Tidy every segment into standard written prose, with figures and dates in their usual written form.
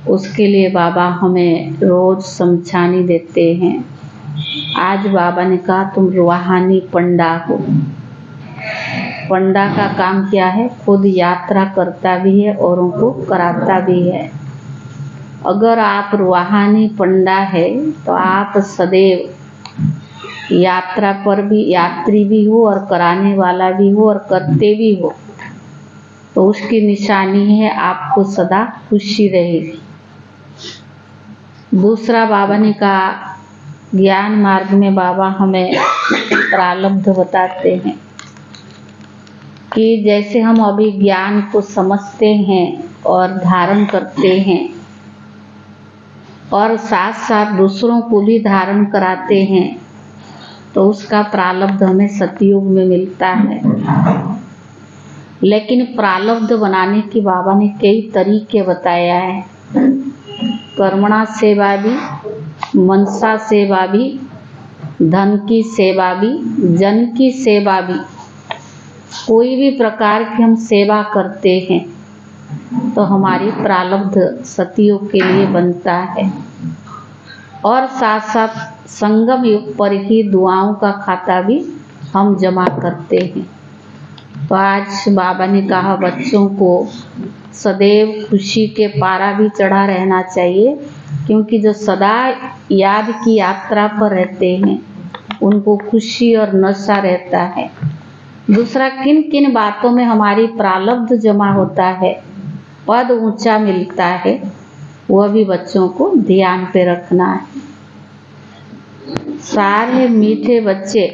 उसके लिए बाबा हमें रोज समझानी देते हैं। आज बाबा ने कहा तुम रूहानी पंडा हो। पंडा का काम क्या है? खुद यात्रा करता भी है, औरों को कराता भी है। अगर आप रूहानी पंडा है तो आप सदैव यात्रा पर भी यात्री भी हो और कराने वाला भी हो और करते भी हो, तो उसकी निशानी है आपको सदा खुशी रहेगी। दूसरा बाबा ने कहा, ज्ञान मार्ग में बाबा हमें प्रारब्ध बताते हैं कि जैसे हम अभी ज्ञान को समझते हैं और धारण करते हैं और साथ साथ दूसरों को भी धारण कराते हैं, तो उसका प्रारब्ध हमें सतयुग में मिलता है। लेकिन प्रारब्ध बनाने की बाबा ने कई तरीके बताया है। कर्मणा सेवा भी, मनसा सेवा भी, धन की सेवा भी, जन की सेवा भी। कोई भी प्रकार की हम सेवा करते हैं तो हमारी प्रारब्ध सतयुग के लिए बनता है। और साथ साथ संगम युग पर ही दुआओं का खाता भी हम जमा करते हैं। तो आज बाबा ने कहा बच्चों को सदैव खुशी के पारा भी चढ़ा रहना चाहिए, क्योंकि जो सदा याद की यात्रा पर रहते हैं उनको खुशी और नशा रहता है। दूसरा, किन किन बातों में हमारी प्रारब्ध जमा होता है, पद ऊंचा मिलता है, वह भी बच्चों को ध्यान पे रखना है। सारे मीठे बच्चे,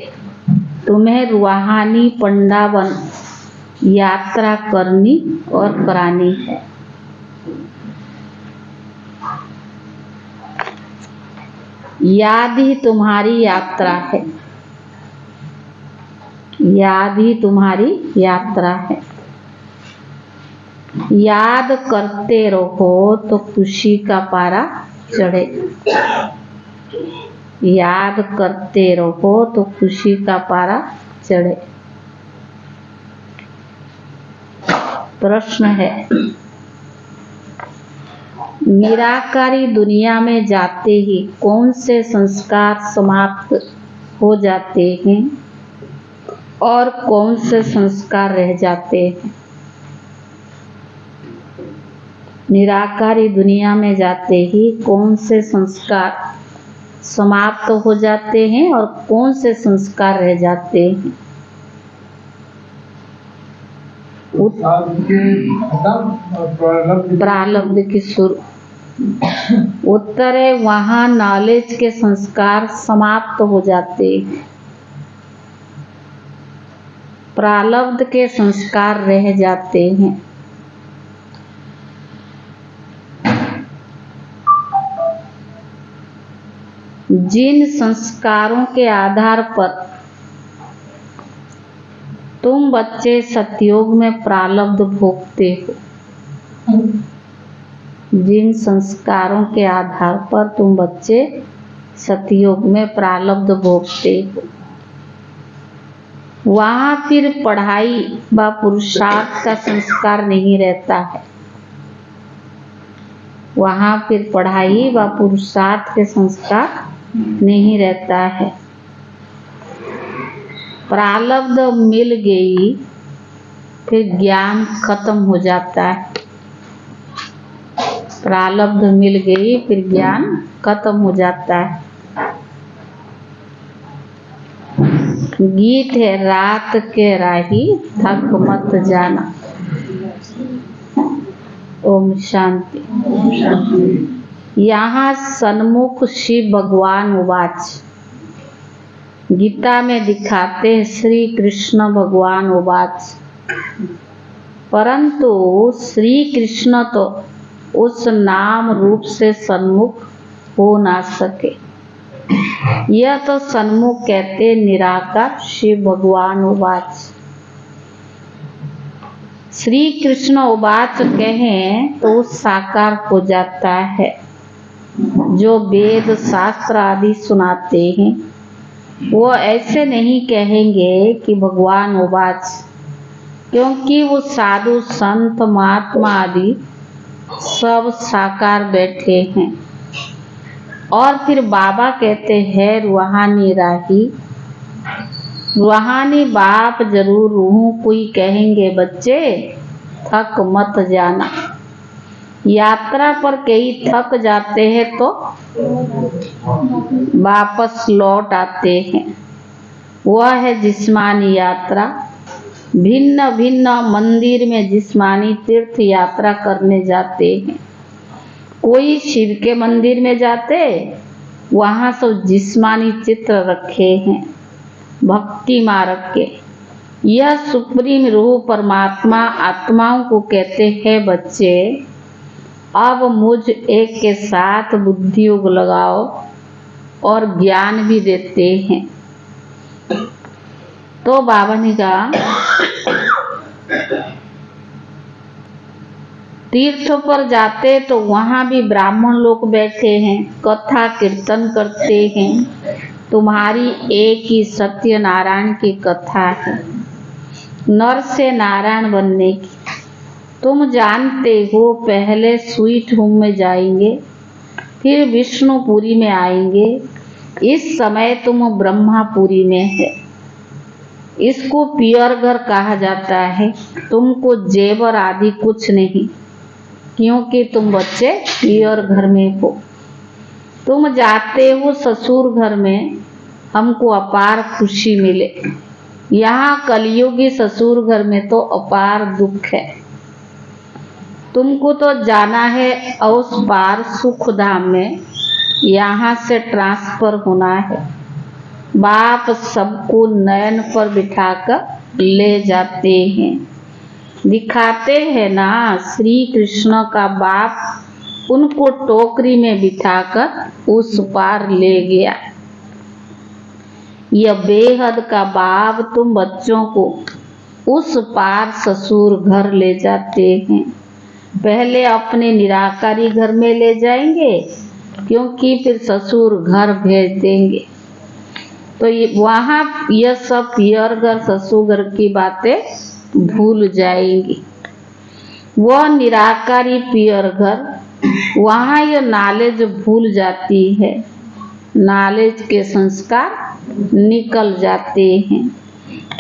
तुम्हें रूहानी पंडा बन यात्रा करनी और करानी है। याद ही तुम्हारी यात्रा है, याद ही तुम्हारी यात्रा है। याद करते रहो तो खुशी का पारा चढ़े। याद करते रहो तो खुशी का पारा चढ़े। प्रश्न है, निराकारी दुनिया में जाते ही कौन से संस्कार समाप्त हो जाते हैं और कौन से संस्कार रह जाते हैं? निराकारी दुनिया में जाते ही कौन से संस्कार समाप्त हो जाते हैं और कौन से संस्कार रह जाते हैं? प्रारब्ध की शुरू। उत्तर है, वहाँ नॉलेज के संस्कार समाप्त हो जाते हैं, प्रारब्ध के संस्कार रह जाते हैं। जिन संस्कारों के आधार पर तुम बच्चे सतयुग में प्रारब्ध भोगते हो, जिन संस्कारों के आधार पर तुम बच्चे सतयुग में प्रारब्ध भोगते हो, वहाँ फिर पढ़ाई व पुरुषार्थ का संस्कार नहीं रहता है। वहाँ फिर पढ़ाई व पुरुषार्थ के संस्कार नहीं रहता है। प्रारब्ध मिल गई फिर ज्ञान खत्म हो जाता है। प्रारब्ध मिल गई फिर ज्ञान खत्म हो जाता है। गीत है, रात के राही थक मत जाना। ओम शांति। यहाँ सन्मुख शिव भगवान उवाच, गीता में दिखाते हैं श्री कृष्ण भगवान उवाच, परंतु श्री कृष्ण तो उस नाम रूप से सन्मुख हो ना सके। यह तो सन्मुख कहते निराकार शिव भगवान उवाच। श्री कृष्ण उवाच कहें तो साकार हो जाता है। जो वेद शास्त्र आदि सुनाते हैं वो ऐसे नहीं कहेंगे कि भगवान उवाच, क्योंकि वो साधु संत महात्मा आदि सब साकार बैठे हैं। और फिर बाबा कहते हैं रूहानी राही, रूहानी बाप जरूर हूँ। कोई कहेंगे बच्चे थक मत जाना। यात्रा पर कई थक जाते हैं तो वापस लौट आते हैं। वह है जिस्मानी यात्रा। भिन्न भिन्न मंदिर में जिस्मानी तीर्थ यात्रा करने जाते हैं। कोई शिव के मंदिर में जाते, वहाँ सब जिस्मानी चित्र रखे हैं भक्ति मार्ग के। यह सुप्रीम रूह परमात्मा आत्माओं को कहते हैं बच्चे अब मुझ एक के साथ बुद्धि योग लगाओ, और ज्ञान भी देते हैं। तो बाबा ने कहा तीर्थों पर जाते तो वहाँ भी ब्राह्मण लोग बैठे हैं, कथा कीर्तन करते हैं। तुम्हारी एक ही सत्यनारायण की कथा है, नर से नारायण बनने की। तुम जानते हो पहले स्वीट होम में जाएंगे, फिर विष्णुपुरी में आएंगे। इस समय तुम ब्रह्मापुरी में है। इसको पियर घर कहा जाता है। तुमको जेवर आदि कुछ नहीं, क्योंकि तुम बच्चे पियर घर में हो। तुम जाते हो ससुर घर में, हमको अपार खुशी मिले। यहाँ कलयुगी ससुर घर में तो अपार दुख है। तुमको तो जाना है उस पार सुख धाम में, यहाँ से ट्रांसफर होना है। बाप सबको नयन पर बिठाकर ले जाते हैं, दिखाते हैं ना। श्री कृष्ण का बाप उनको टोकरी में बिठाकर उस पार ले गया। यह बेहद का बाप तुम बच्चों को उस पार ससुर घर ले जाते हैं। पहले अपने निराकारी घर में ले जाएंगे, क्योंकि फिर ससुर घर भेज देंगे। तो वहाँ यह सब पियर घर ससुर घर की बातें भूल जाएंगी। वह निराकारी पियर घर, वहाँ यह नॉलेज भूल जाती है। नॉलेज के संस्कार निकल जाते हैं,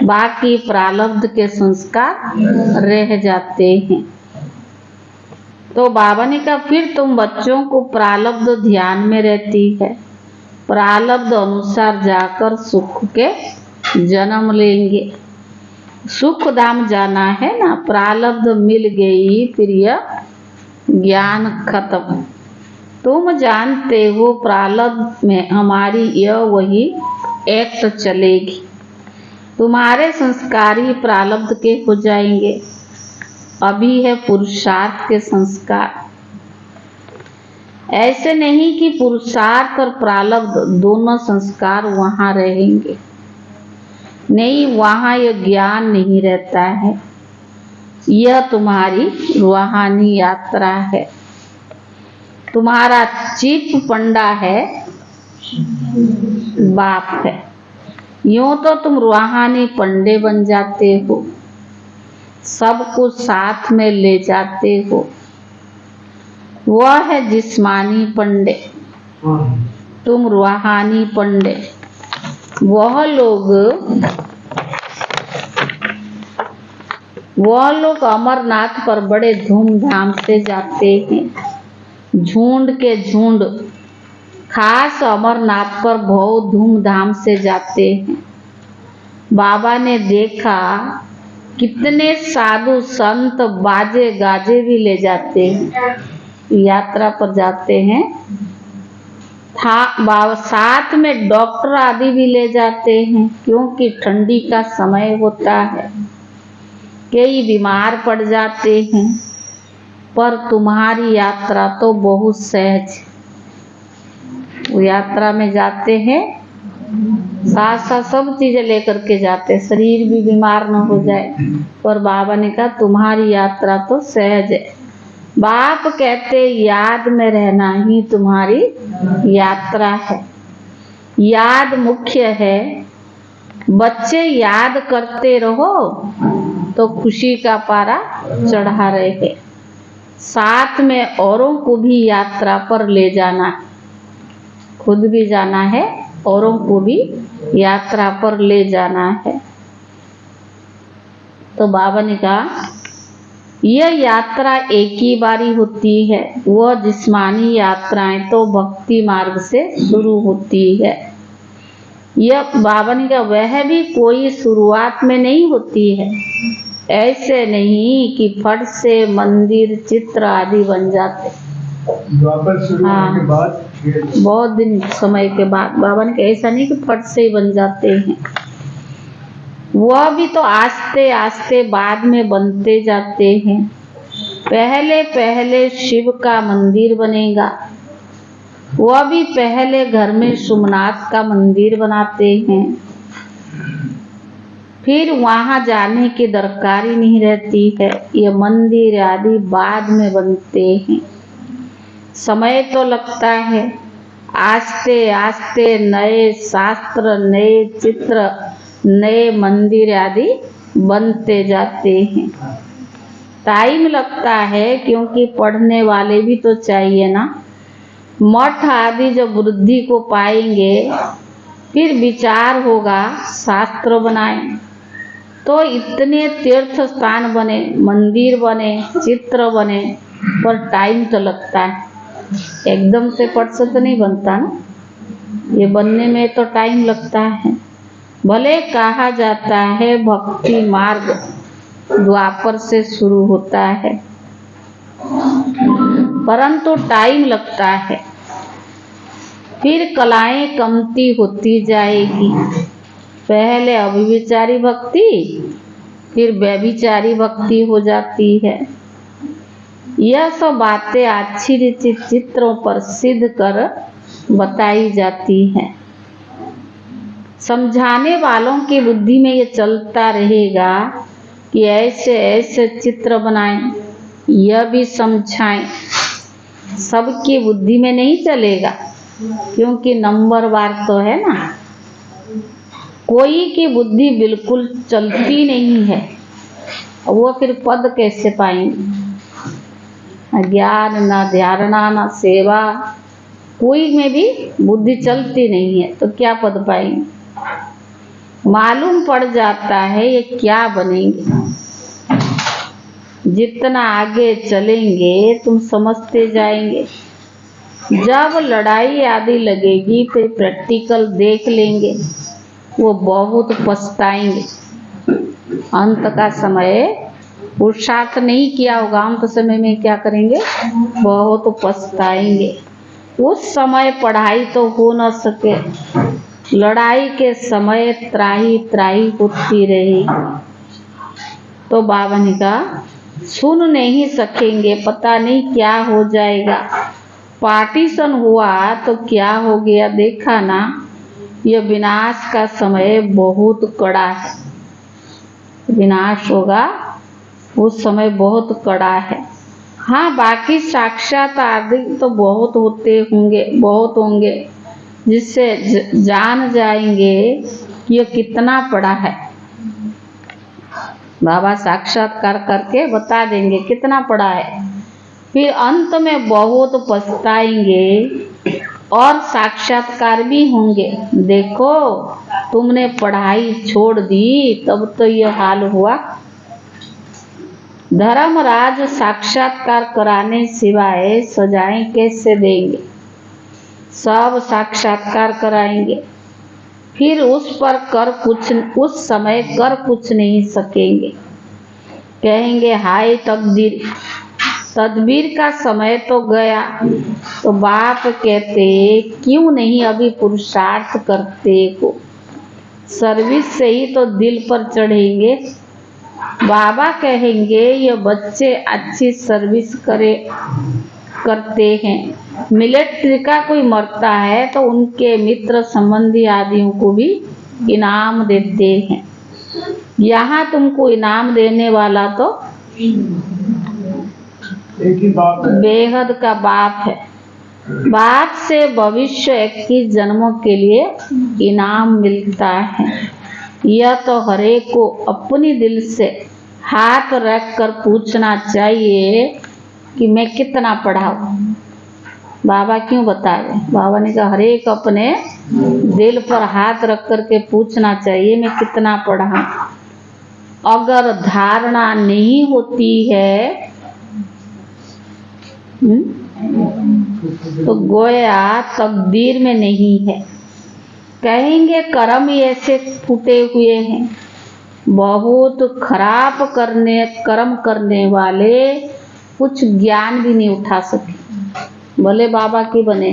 बाकी प्रारब्ध के संस्कार रह जाते हैं। तो बाबा ने कहा फिर तुम बच्चों को प्रारब्ध ध्यान में रहती है। प्रारब्ध अनुसार जाकर सुख के जन्म लेंगे। सुख धाम जाना है ना। प्रारब्ध मिल गई, फिर यह ज्ञान खत्म। तुम जानते हो प्रारब्ध में हमारी यह वही एक्ट चलेगी। तुम्हारे संस्कारी प्रारब्ध के हो जाएंगे। अभी है पुरुषार्थ के संस्कार। ऐसे नहीं कि पुरुषार्थ और प्रारब्ध दोनों संस्कार वहाँ रहेंगे। नहीं, वहाँ यह ज्ञान नहीं रहता है। यह तुम्हारी रूहानी यात्रा है। तुम्हारा चीफ पंडा है बाप है। यूं तो तुम रूहानी पंडे बन जाते हो, सबको साथ में ले जाते हो। वह है जिस्मानी पंडे, तुम रूहानी पंडे। वह लोग अमरनाथ पर बड़े धूमधाम से जाते हैं। झुंड के झुंड खास अमरनाथ पर बहुत धूमधाम से जाते हैं। बाबा ने देखा कितने साधु संत बाजे गाजे भी ले जाते हैं, यात्रा पर जाते हैं। साथ में डॉक्टर आदि भी ले जाते हैं, क्योंकि ठंडी का समय होता है, कई बीमार पड़ जाते हैं। पर तुम्हारी यात्रा तो बहुत सहज। वो यात्रा में जाते हैं, साथ साथ सब चीजें लेकर के जाते, शरीर भी बीमार न हो जाए। पर बाबा ने कहा तुम्हारी यात्रा तो सहज है। बाप कहते याद में रहना ही तुम्हारी यात्रा है। याद मुख्य है। बच्चे याद करते रहो तो खुशी का पारा चढ़ा रहे। साथ में औरों को भी यात्रा पर ले जाना, खुद भी जाना है, औरों को भी यात्रा पर ले जाना है। तो बाबा ने कहा यह यात्रा एक ही बारी होती है, वह जिस्मानी यात्राएं तो भक्ति मार्ग से शुरू होती है। यह बाबा ने कहा वह भी कोई शुरुआत में नहीं होती है, ऐसे नहीं कि फट से मंदिर चित्र आदि बन जाते। हाँ, बहुत दिन समय के बाद बाबा ने कहा ऐसा नहीं कि फट से ही बन जाते हैं, वह भी तो आस्ते आस्ते बाद में बनते जाते हैं। पहले पहले शिव का मंदिर बनेगा, वह भी पहले घर में सोमनाथ का मंदिर बनाते हैं, फिर वहां जाने की दरकार ही नहीं रहती है। ये मंदिर आदि बाद में बनते हैं, समय तो लगता है। आस्ते आस्ते नए शास्त्र, नए चित्र, नए मंदिर आदि बनते जाते हैं। टाइम लगता है क्योंकि पढ़ने वाले भी तो चाहिए ना। मठ आदि जब वृद्धि को पाएंगे फिर विचार होगा शास्त्र बनाएं, तो इतने तीर्थ स्थान बने, मंदिर बने, चित्र बने, पर टाइम तो लगता है। एकदम से पट से तो नहीं बनता ना, ये बनने में तो टाइम लगता है। भले कहा जाता है भक्ति मार्ग द्वापर से शुरू होता है, परंतु टाइम लगता है। फिर कलाएं कमती होती जाएगी, पहले अभिविचारी भक्ति, फिर व्यभिचारी भक्ति हो जाती है। यह सब बातें अच्छी रीति चित्रों पर सिद्ध कर बताई जाती हैं। समझाने वालों की बुद्धि में ये चलता रहेगा कि ऐसे ऐसे चित्र बनाएं, यह भी समझाएं। सबकी बुद्धि में नहीं चलेगा, क्योंकि नंबरवार तो है ना। कोई की बुद्धि बिल्कुल चलती नहीं है, वो फिर पद कैसे पाएंगे। ज्ञान न धारणा न सेवा, कोई में भी बुद्धि चलती नहीं है तो क्या पद पाएंगे। मालूम पड़ जाता है ये क्या बनेंगे। जितना आगे चलेंगे तुम समझते जाएंगे। जब लड़ाई आदि लगेगी फिर प्रैक्टिकल देख लेंगे, वो बहुत पछताएंगे। अंत का समय पुरुषार्थ नहीं किया होगा, अंत समय में क्या करेंगे, बहुत पछताएंगे। उस समय पढ़ाई तो हो न सके, लड़ाई के समय त्राही त्राही होती रही। तो बाबा ने कहा सुन नहीं सकेंगे, पता नहीं क्या हो जाएगा। पार्टीशन हुआ तो क्या हो गया, देखा ना। यह विनाश का समय बहुत कड़ा है, विनाश होगा उस समय बहुत कड़ा है। हाँ, बाकी साक्षात आदि तो बहुत होंगे, जिससे जान जाएंगे कि ये कितना पड़ा है। बाबा साक्षात्कार करके बता देंगे कितना पड़ा है। फिर अंत में बहुत पछताएंगे और साक्षात्कार भी होंगे। देखो तुमने पढ़ाई छोड़ दी तब तो ये हाल हुआ। धर्मराज साक्षात्कार कराने सिवाय सजाएं कैसे देंगे। सब साक्षात्कार कराएंगे, फिर उस समय कर कुछ नहीं सकेंगे। कहेंगे हाय तकदीर, तदबीर का समय तो गया। तो बाप कहते क्यों नहीं अभी पुरुषार्थ करते को, सर्विस से ही तो दिल पर चढ़ेंगे। बाबा कहेंगे ये बच्चे अच्छी सर्विस करते हैं। मिलिट्री का कोई मरता है तो उनके मित्र संबंधी आदियों को भी इनाम देते हैं। यहाँ तुमको इनाम देने वाला तो एक ही बाप है, बेहद का बाप है। बाप से भविष्य 21 जन्मों के लिए इनाम मिलता है। यह तो हरेक को अपनी दिल से हाथ रख कर पूछना चाहिए कि मैं कितना पढ़ा हूँ। बाबा क्यों बता रहे? बाबा ने कहा हर एक अपने दिल पर हाथ रख करके पूछना चाहिए मैं कितना पढ़ा हूँ। अगर धारणा नहीं होती है तो गोया तकदीर में नहीं है। कहेंगे कर्म ही ऐसे फूटे हुए हैं। बहुत खराब कर्म करने वाले कुछ ज्ञान भी नहीं उठा सके, भले बाबा की बने,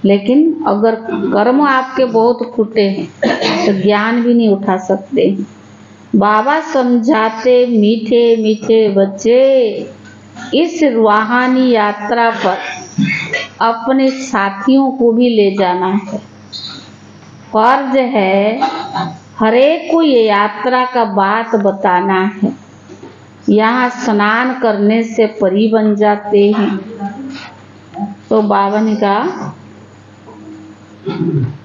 लेकिन अगर कर्म आपके बहुत फूटे हैं तो ज्ञान भी नहीं उठा सकते। बाबा समझाते मीठे मीठे बच्चे, इस रूहानी यात्रा पर अपने साथियों को भी ले जाना है। फर्ज है हर एक को ये यात्रा का बात बताना है। यहाँ स्नान करने से परी बन जाते हैं। तो बाबा ने कहा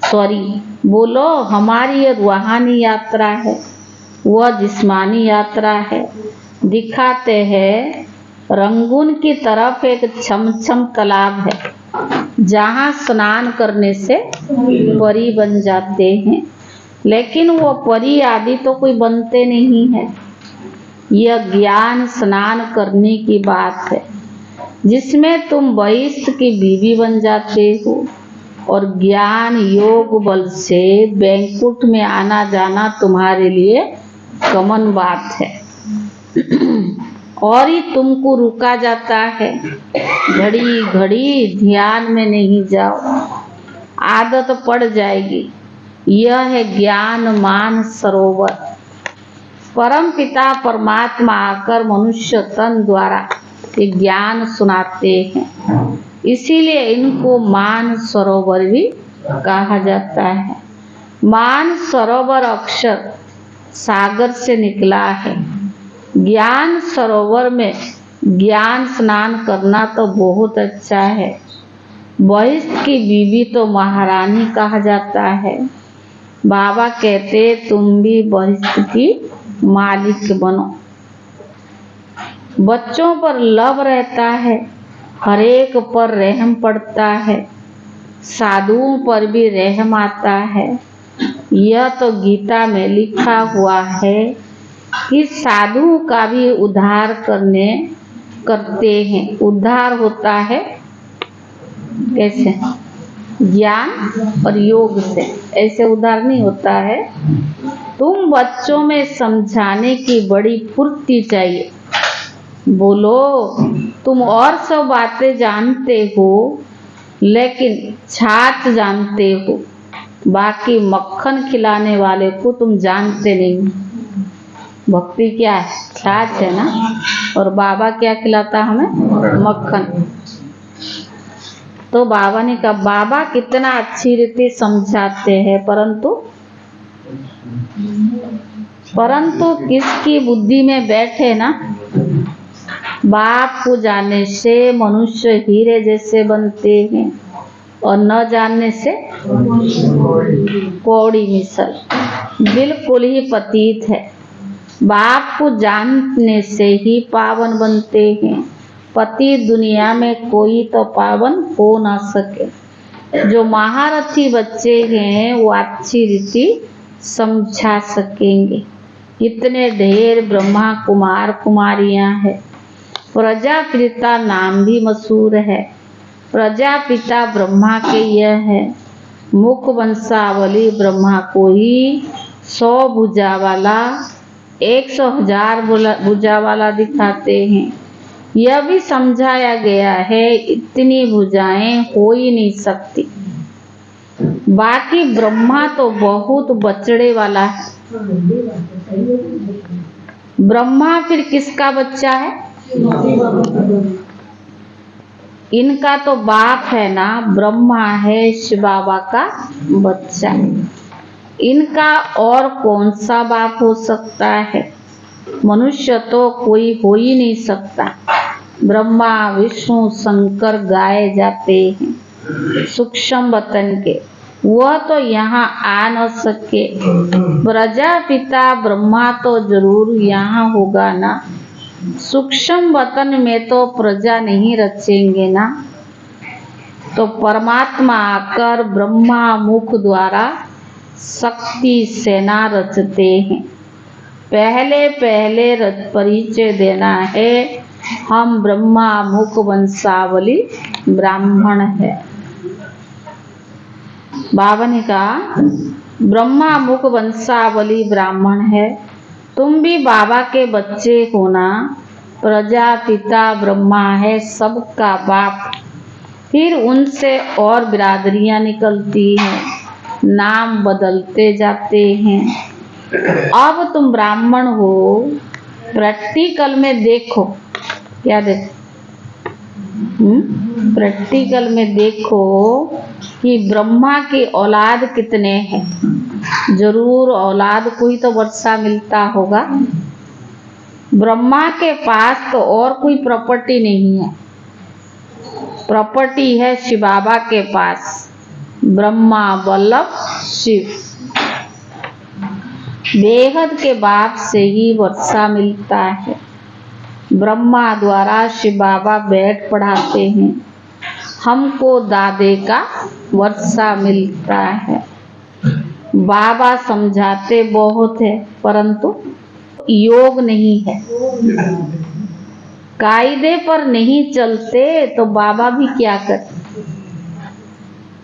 सॉरी बोलो, हमारी ये रूहानी यात्रा है, वह जिस्मानी यात्रा है। दिखाते हैं रंगून की तरफ एक छमछम तालाब है जहाँ स्नान करने से परी बन जाते हैं, लेकिन वो परी आदि तो कोई बनते नहीं है। यह ज्ञान स्नान करने की बात है जिसमें तुम बहिष्ठ की बीवी बन जाते हो और ज्ञान योग बल से बैंकुट में आना जाना तुम्हारे लिए कॉमन बात है। और ही तुमको रुका जाता है, घड़ी घड़ी ध्यान में नहीं जाओ, आदत पड़ जाएगी। यह है ज्ञान मान सरोवर। परम पिता परमात्मा आकर मनुष्य तन द्वारा ये ज्ञान सुनाते हैं, इसीलिए इनको मान सरोवर भी कहा जाता है। मान सरोवर अक्षर सागर से निकला है। ज्ञान सरोवर में ज्ञान स्नान करना तो बहुत अच्छा है। बहिष्ठ की बीवी तो महारानी कहा जाता है। बाबा कहते तुम भी बहिष्ठ की मालिक बनो। बच्चों पर लव रहता है, हर एक पर रहम पड़ता है, साधुओं पर भी रहम आता है। यह तो गीता में लिखा हुआ है कि साधु का भी उद्धार करते हैं। उद्धार होता है कैसे? ज्ञान और योग से, ऐसे उद्धार नहीं होता है। तुम बच्चों में समझाने की बड़ी फुर्ती चाहिए। बोलो तुम और सब बातें जानते हो लेकिन छाछ जानते हो, बाकी मक्खन खिलाने वाले को तुम जानते नहीं। भक्ति क्या है? छाछ है ना। और बाबा क्या खिलाता हमें? मक्खन। तो बाबा ने कहा बाबा कितना अच्छी रीति समझाते हैं, परंतु किसकी बुद्धि में बैठे ना, बाप को जानने से मनुष्य हीरे जैसे बनते हैं और न जानने से कौड़ी मिसल, बिल्कुल ही पतित है। बाप को जानने से ही पावन बनते हैं। पति दुनिया में कोई तो पावन हो ना सके। जो महारथी बच्चे हैं वो अच्छी रीति समझा सकेंगे। इतने ढेर ब्रह्मा कुमार कुमारियां हैं। प्रजापिता नाम भी मशहूर है। प्रजापिता ब्रह्मा के यह है। मुख वंशावली ब्रह्मा को ही 100 भुजा वाला 100,000 भुजा वाला दिखाते हैं। यह भी समझाया गया है इतनी भुजाएं हो ही नहीं सकती। बाकी ब्रह्मा तो बहुत बचड़े वाला है। ब्रह्मा फिर किसका बच्चा है? इनका तो बाप है ना, ब्रह्मा है शिव बाबा का बच्चा। इनका और कौन सा बाप हो सकता है? मनुष्य तो कोई हो ही नहीं सकता। ब्रह्मा विष्णु शंकर गाए जाते हैं सूक्ष्म वतन के, वह तो यहाँ आ न सके। प्रजापिता ब्रह्मा तो जरूर यहाँ होगा ना। सूक्ष्म वतन में तो प्रजा नहीं रचेंगे ना, तो परमात्मा आकर ब्रह्मा मुख द्वारा शक्ति सेना रचते हैं। पहले पहले परिचय देना है, हम ब्रह्मा मुख वंशावली ब्राह्मण है। बाबा ने कहा ब्रह्मा मुख वंशावली ब्राह्मण है, तुम भी बाबा के बच्चे हो ना। प्रजापिता ब्रह्मा है, सबका बाप। फिर उनसे और बिरादरियां निकलती हैं, नाम बदलते जाते हैं। अब तुम ब्राह्मण हो, प्रैक्टिकल में देखो। क्या देखो? प्रैक्टिकल में देखो कि ब्रह्मा की औलाद कितने हैं। जरूर औलाद को ही तो वर्षा मिलता होगा। ब्रह्मा के पास तो और कोई प्रॉपर्टी नहीं है, प्रॉपर्टी है शिव बाबा के पास। ब्रह्मा वल्लभ शिव, बेहद के बाप से ही वर्षा मिलता है। ब्रह्मा द्वारा शिव बाबा बैठ पढ़ाते हैं, हमको दादे का वर्षा मिलता है। बाबा समझाते बहुत है, परंतु योग नहीं है। कायदे पर नहीं चलते तो बाबा भी क्या करे।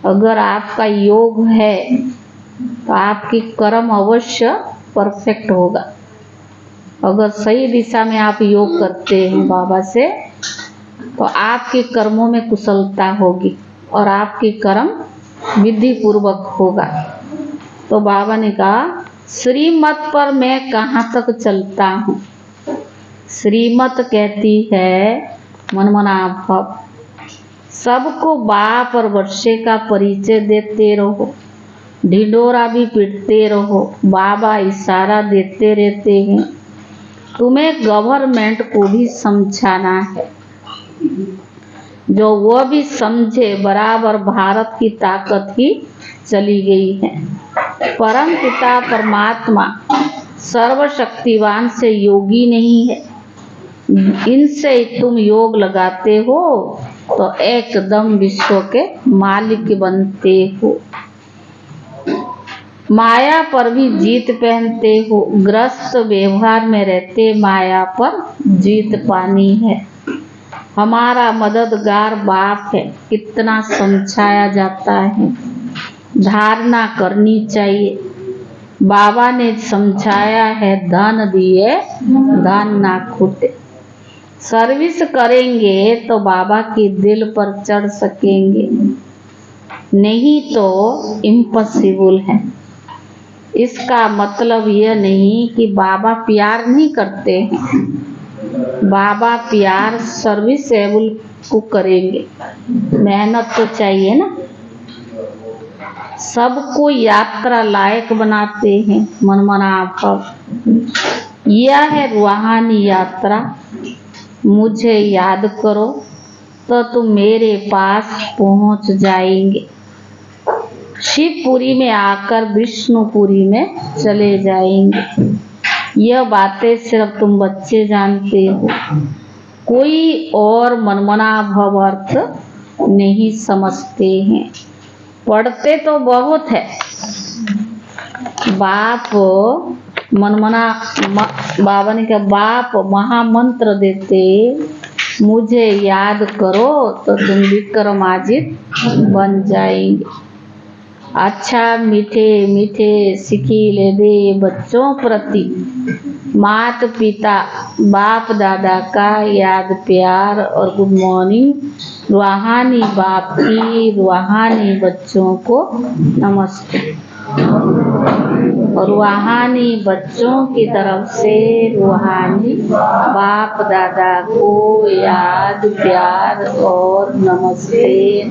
अगर आपका योग है तो आपकी कर्म अवश्य परफेक्ट होगा। अगर सही दिशा में आप योग करते हैं बाबा से, तो आपके कर्मों में कुशलता होगी और आपके कर्म विधि पूर्वक होगा। तो बाबा ने कहा श्रीमत पर मैं कहाँ तक चलता हूँ। श्रीमत कहती है मनमना भव, सबको बाप और वर्षे का परिचय देते रहो, ढिंडोरा भी पीटते रहो। बाबा इशारा देते रहते हैं, तुम्हें गवर्नमेंट को भी समझाना है, जो वो भी समझे। बराबर भारत की ताकत ही चली गई है। परम पिता परमात्मा सर्वशक्तिवान से योगी नहीं है। इनसे तुम योग लगाते हो तो एकदम विश्व के मालिक बनते हो। माया पर भी जीत पहनते हो, ग्रस्त व्यवहार में रहते माया पर जीत पानी है। हमारा मददगार बाप है, कितना समझाया जाता है, धारणा करनी चाहिए। बाबा ने समझाया है, धन दिए धन ना खूटे। सर्विस करेंगे तो बाबा के दिल पर चढ़ सकेंगे, नहीं तो इम्पॉसिबल है। इसका मतलब यह नहीं कि बाबा प्यार नहीं करते हैं। बाबा प्यार सर्विसेबल को करेंगे, मेहनत तो चाहिए ना। सबको यात्रा लायक बनाते हैं मनमना भव। यह है रूहानी यात्रा। मुझे याद करो तो तुम मेरे पास पहुंच जाएंगे। शिवपुरी में आकर विष्णुपुरी में चले जाएंगे। यह बातें सिर्फ तुम बच्चे जानते हो, कोई और मनमना भव अर्थ नहीं समझते हैं। पढ़ते तो बहुत है। बाप मनमना बाबा ने कहा बाप महामंत्र देते, मुझे याद करो तो तुम विक्रमाजित बन जाएंगे। अच्छा मीठे मीठे सिखिले दे बच्चों प्रति, माता पिता बाप दादा का याद प्यार और गुड मॉर्निंग। रूहानी बाप की रूहानी बच्चों को नमस्ते। और रूहानी बच्चों की तरफ से रूहानी बाप दादा को याद प्यार और नमस्ते।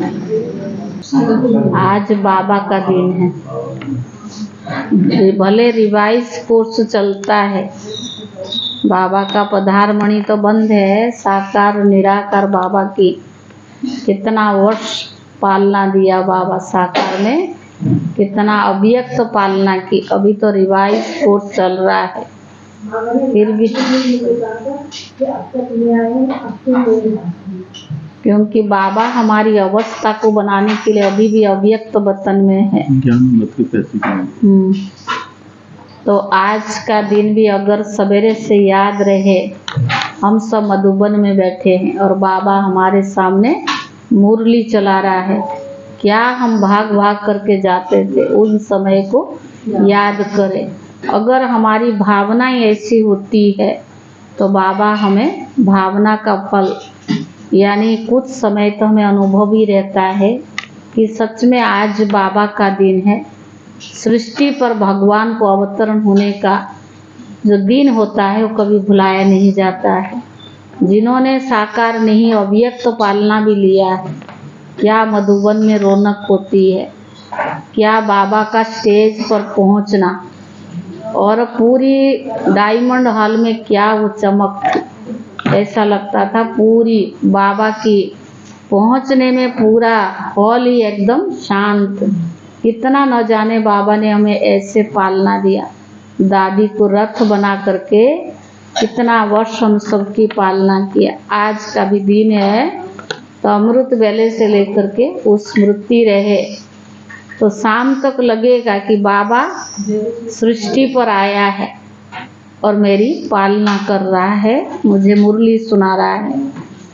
आज बाबा का दिन है। भले रिवाइज कोर्स चलता है, बाबा का पधारमणि तो बंद है। साकार निराकार बाबा की कितना वर्ष पालना दिया बाबा साकार में, कितना अव्यक्त पालना की। अभी तो रिवाइज कोर्स चल रहा है। फिर भी क्योंकि बाबा हमारी अवस्था को बनाने के लिए अभी भी अव्यक्त वतन में है। तो आज का दिन भी अगर सवेरे से याद रहे, हम सब मधुबन में बैठे हैं और बाबा हमारे सामने मुरली चला रहा है, क्या हम भाग भाग करके जाते थे, उन समय को याद करें। अगर हमारी भावनाएं ऐसी होती है तो बाबा हमें भावना का फल यानी कुछ समय तो हमें अनुभव ही रहता है कि सच में आज बाबा का दिन है। सृष्टि पर भगवान को अवतरण होने का जो दिन होता है वो कभी भुलाया नहीं जाता है। जिन्होंने साकार नहीं अव्यक्त पालना भी लिया है, क्या मधुबन में रौनक होती है, क्या बाबा का स्टेज पर पहुंचना और पूरी डायमंड हॉल में क्या वो चमक थी। ऐसा लगता था पूरी बाबा की पहुंचने में पूरा हॉल ही एकदम शांत। कितना न जाने बाबा ने हमें ऐसे पालना दिया, दादी को रथ बना करके कितना वर्ष हम सबकी पालना किया। आज का भी दिन है तो अमृत वेले से लेकर के वो स्मृति रहे तो शाम तक लगेगा कि बाबा सृष्टि पर आया है और मेरी पालना कर रहा है, मुझे मुरली सुना रहा है।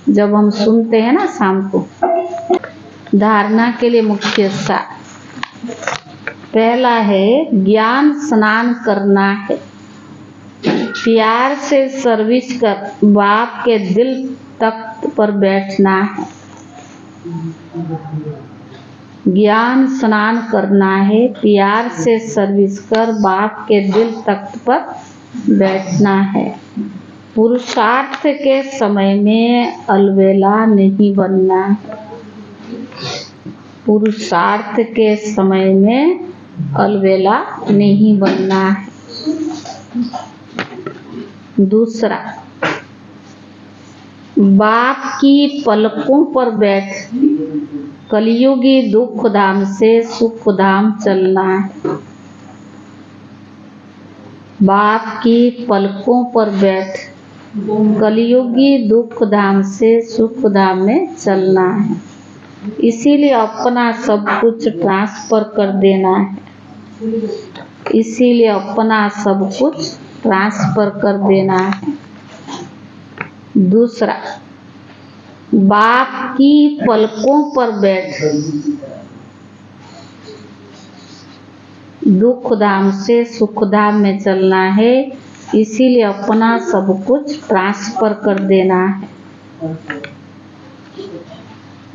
जब हम सुनते हैं ना शाम को, धारणा के लिए मुख्य सार पहला है ज्ञान स्नान करना है, प्यार से सर्विस कर बाप के दिल तख्त पर बैठना है। ज्ञान स्नान करना है, प्यार से सर्विस कर बाप के दिल तख्त पर बैठना है। पुरुषार्थ के समय में अलवेला नहीं बनना है। पुरुषार्थ के समय में अलवेला नहीं बनना है। दूसरा, बाप की पलकों पर बैठ कलयुगी दुख धाम से सुख धाम चलना है। बाप की पलकों पर बैठ कलयुगी दुख धाम से सुख धाम में चलना है। इसीलिए अपना सब कुछ ट्रांसफर कर देना है। इसीलिए अपना सब कुछ ट्रांसफर कर देना है। दूसरा, बाप की पलकों पर बैठ दुख धाम से सुख धाम में चलना है। इसीलिए अपना सब कुछ ट्रांसफर कर देना है।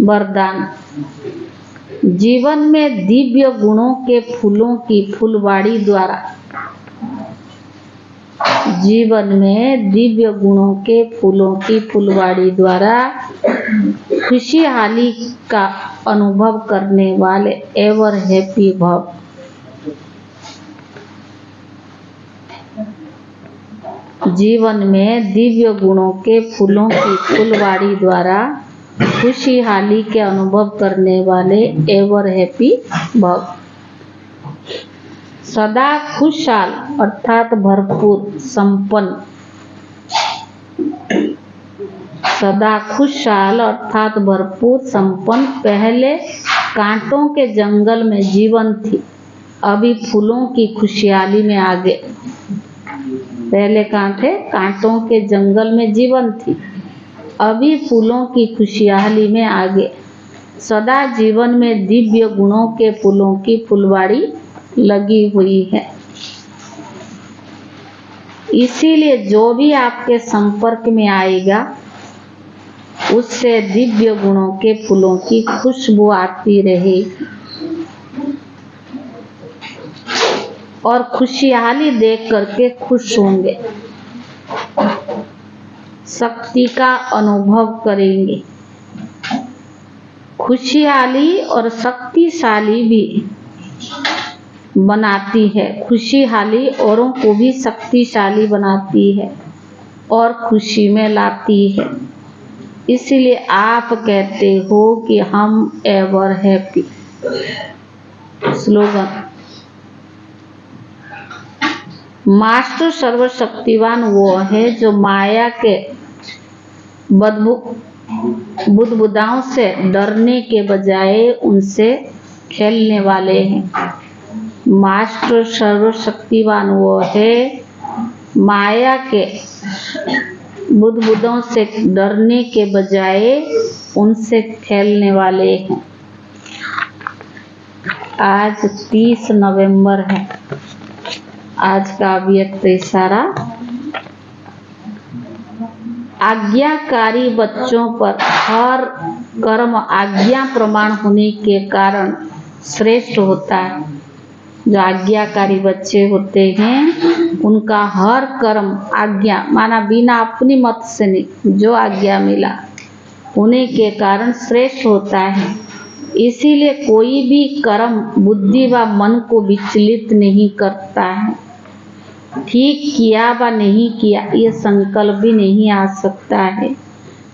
वरदान, जीवन में दिव्य गुणों के फूलों की फुलवाड़ी द्वारा, जीवन में दिव्य गुणों के फूलों की फुलवाड़ी द्वारा खुशहाली का अनुभव करने वाले एवर हैप्पी भव। जीवन में दिव्य गुणों के फूलों की फुलवाड़ी द्वारा खुशहाली के अनुभव करने वाले एवर हैप्पी भव। सदा खुशहाल अर्थात भरपूर संपन्न, सदा खुशहाल अर्थात भरपूर संपन्न। पहले कांटों के जंगल में जीवन थी, अभी फूलों की खुशहाली में आगे। पहले कांटों के जंगल में जीवन थी, अभी फूलों की खुशहाली में आगे। सदा जीवन में दिव्य गुणों के फूलों की फुलवाड़ी लगी हुई है। इसीलिए जो भी आपके संपर्क में आएगा उससे दिव्य गुणों के फूलों की खुशबू आती रहेगी और खुशहाली देख करके खुश होंगे, शक्ति का अनुभव करेंगे। खुशहाली और शक्तिशाली भी बनाती है। खुशहाली औरों को भी शक्तिशाली बनाती है और खुशी में लाती है। इसलिए आप कहते हो कि हम एवर हैप्पी। स्लोगन, मास्टर सर्वशक्तिवान वो है जो माया के बुदबुदाओं से डरने के बजाय उनसे खेलने वाले हैं। मास्टर सर्वशक्तिवान वो है माया के बुदबुदों से डरने के बजाय उनसे खेलने वाले हैं। आज 30 नवंबर है। आज का अव्यक्त इशारा, आज्ञाकारी बच्चों पर हर कर्म आज्ञा प्रमाण होने के कारण श्रेष्ठ होता है। जो आज्ञाकारी बच्चे होते हैं उनका हर कर्म आज्ञा माना बिना अपनी मत से नहीं, जो आज्ञा मिला होने के कारण श्रेष्ठ होता है। इसीलिए कोई भी कर्म बुद्धि व मन को विचलित नहीं करता है। ठीक किया व नहीं किया ये संकल्प भी नहीं आ सकता है।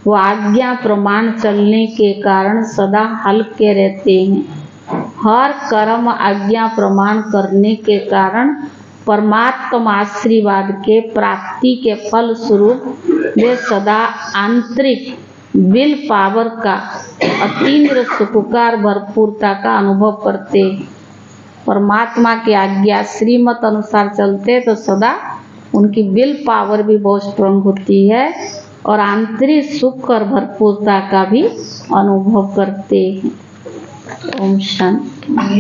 वो आज्ञा प्रमाण चलने के कारण सदा हल्के रहते हैं। हर कर्म आज्ञा प्रमाण करने के कारण परमात्मा आशीर्वाद के प्राप्ति के फल स्वरूप वे सदा आंतरिक विल पावर का अतीन्द्र सुखकार भरपूरता का अनुभव करते हैं। परमात्मा की आज्ञा श्रीमत अनुसार चलते तो सदा उनकी विल पावर भी बहुत स्ट्रांग होती है और आंतरिक सुख और भरपूरता का भी अनुभव करते हैं। ओम शांति।